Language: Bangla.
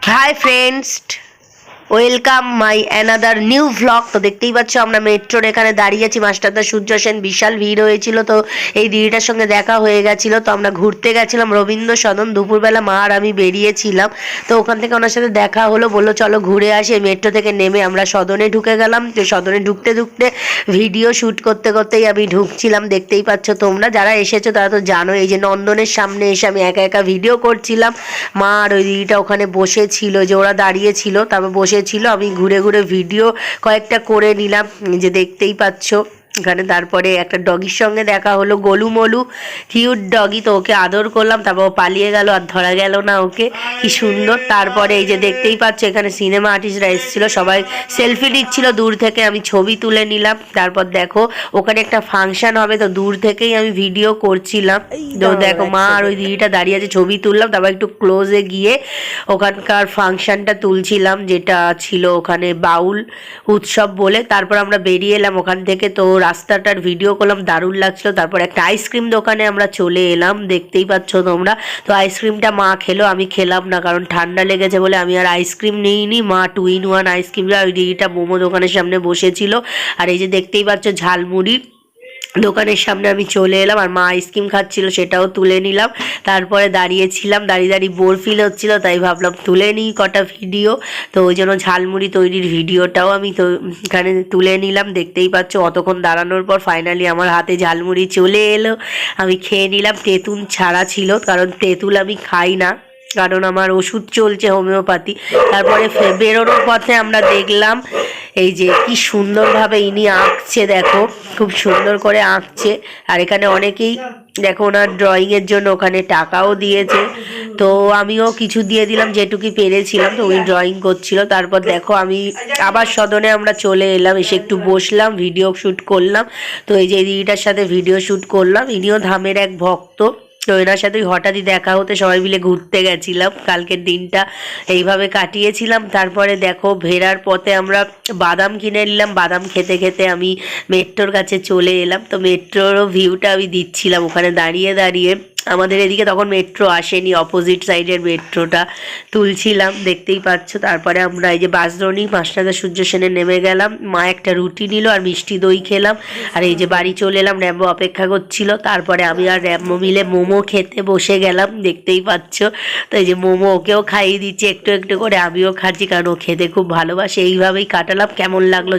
Hi friends, welcome my another new vlog. তো দেখতেই পাচ্ছ আমরা মেট্রোর এখানে দাঁড়িয়ে আছি। মাস্টারদা সূর্য সেন, বিশাল ভিড় হয়েছিল। তো এই দিদিটার সঙ্গে দেখা হয়ে গেছিলো। তো আমরা ঘুরতে গেছিলাম রবীন্দ্র সদন। দুপুরবেলা মা আর আমি বেরিয়েছিলাম। তো ওখান থেকে ওনার সাথে দেখা হলো, বললো চলো ঘুরে আসি। মেট্রো থেকে নেমে আমরা সদনে ঢুকে গেলাম। তো সদনে ঢুকতে ঢুকতে ভিডিও শ্যুট করতে করতেই আমি ঢুকছিলাম। দেখতেই পাচ্ছ, তোমরা যারা এসেছো তারা তো জানো। এই যে নন্দনের সামনে এসে আমি একা একা ভিডিও করছিলাম। মা আর ওই দিদিটা ওখানে বসেছিল, যে ওরা দাঁড়িয়েছিল তারপর বসেছিল। আমি ঘুরে ঘুরে ভিডিও কয়েকটা করে নিলাম, যে দেখতেই পাচ্ছ এখানে। তারপরে একটা ডগির সঙ্গে দেখা হলো, গোলু মোলু, কিউট ডগি। তো ওকে আদর করলাম, তারপর ও পালিয়ে গেল, আর ধরা গেল না ওকে। কি সুন্দর। তারপরে এই যে দেখতেই পাচ্ছ এখানে সিনেমা আর্টিস্টরা এসেছিলো, সবাই সেলফি নিচ্ছিল দূর থেকে। আমি ছবি তুলে নিলাম। তারপর দেখো ওখানে একটা ফাংশন হবে, তো দূর থেকেই আমি ভিডিও করছিলাম। তো দেখো মা আর ওই দিদিটা দাঁড়িয়ে আছে, ছবি তুললাম। তারপর একটু ক্লোজে গিয়ে ওখানকার ফাংশনটা তুলছিলাম, যেটা ছিল ওখানে বাউল উৎসব বলে। তারপর আমরা বেরিয়ে এলাম ওখান থেকে। তো রাস্তাটার ভিডিও করলাম, দারুণ লাগছিল। তারপর একটা আইসক্রিম দোকানে আমরা চলে এলাম, দেখতেই পাচ্ছ তোমরা। তো আইসক্রিমটা মা খেলো, আমি খেলাম না, কারণ ঠান্ডা লেগেছে বলে আমি আর আইসক্রিম নিইনি। মা 2 in 1 আইসক্রিম, ওই দিদিটা মোমো দোকানের সামনে বসেছিল। আর এই যে দেখতেই পাচ্ছ ঝালমুড়ি দোকানের সামনে আমি চলে এলাম, আর মা আইসক্রিম খাচ্ছিল, সেটাও তুলে নিলাম। তারপরে দাঁড়িয়েছিলাম, দাঁড়িয়ে দাঁড়িয়ে বোর ফিল হচ্ছিল, তাই ভাবলাম তুলে নিই কটা ভিডিও। তো ওই জন্য ঝালমুড়ি তৈরির ভিডিওটাও আমি তো এখানে তুলে নিলাম। দেখতেই পাচ্ছ অতক্ষণ দাঁড়ানোর পর ফাইনালি আমার হাতে ঝালমুড়ি চলে এলো। আমি খেয়ে নিলাম। তেঁতুল ছাড়া ছিল, কারণ তেঁতুল আমি খাই না, কারণ আমার ওষুধ চলছে হোমিওপ্যাথি। তারপরে বেরোনোর পথে আমরা দেখলাম এই যে কি সুন্দরভাবে ইনি আঁকছে, দেখো খুব সুন্দর করে আঁকছে। আর এখানে অনেকেই দেখো ওনার ড্রয়িংয়ের জন্য ওখানে টাকাও দিয়েছে। তো আমিও কিছু দিয়ে দিলাম যেটুকু পেরেছিলাম। তো উনি ড্রয়িং করছিল। তারপর দেখো আমি আবার সদনে আমরা চলে এলাম, এসে একটু বসলাম, ভিডিও শ্যুট করলাম। তো এই যে দিদিটার সাথে ভিডিও শ্যুট করলাম, ইনিও ধামের এক ভক্ত। তো এনার সাথে হঠাৎই দেখা হতে সবাই মিলে ঘুরতে গেছিলাম, কালকের দিনটা এইভাবে কাটিয়েছিলাম। তারপরে দেখো ফেরার পথে আমরা বাদাম কিনে নিলাম। বাদাম খেতে খেতে আমি মেট্রোর কাছে চলে এলাম। তো মেট্রোরও ভিউটা আমি দিচ্ছিলাম ওখানে দাঁড়িয়ে দাঁড়িয়ে। আমাদের এদিকে তখন মেট্রো আসেনি, অপোজিট সাইডের মেট্রোটা তুলছিলাম, দেখতেই পাচ্ছ। তারপরে আমরা এই যে বাসরণী মাস্টারদা সূর্য সেনে নেমে গেলাম। মা একটা রুটি নিল আর মিষ্টি দই খেলাম। আর এই যে বাড়ি চলে এলাম, র্যাম্বো অপেক্ষা করছিল। তারপরে আমি আর র্যাম্বো মিলে মোমো খেতে বসে গেলাম, দেখতেই পাচ্ছ। তো এই যে মোমো ওকেও খাইয়ে দিচ্ছি একটু একটু করে, আমিও খাচ্ছি, কারণ ও খেতে খুব ভালোবাসে। এইভাবেই কাটালাম। কেমন লাগলো